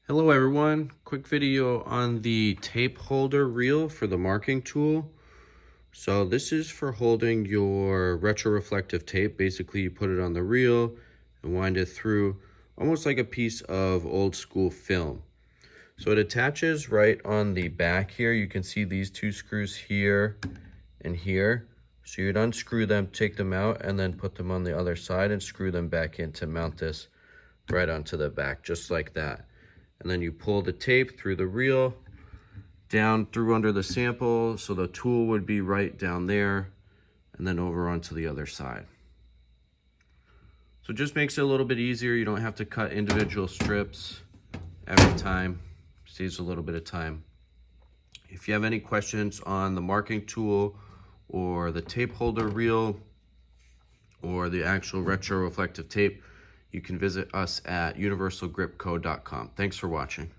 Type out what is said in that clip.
Hello everyone, quick video on the tape holder reel for the marking tool. So this is for holding your retroreflective tape. Basically you put it on the reel and wind it through almost like a piece of old school film. So it attaches right on the back here. You can see these two screws here and here. So you'd unscrew them, take them out, and then put them on the other side and screw them back in to mount this right onto the back, just like that. And then you pull the tape through the reel, down through under the sample, so the tool would be right down there, and then over onto the other side. So it just makes it a little bit easier. You don't have to cut individual strips every time. Saves a little bit of time. If you have any questions on the marking tool or the tape holder reel or the actual retroreflective tape, you can visit us at universalgripco.com. Thanks for watching.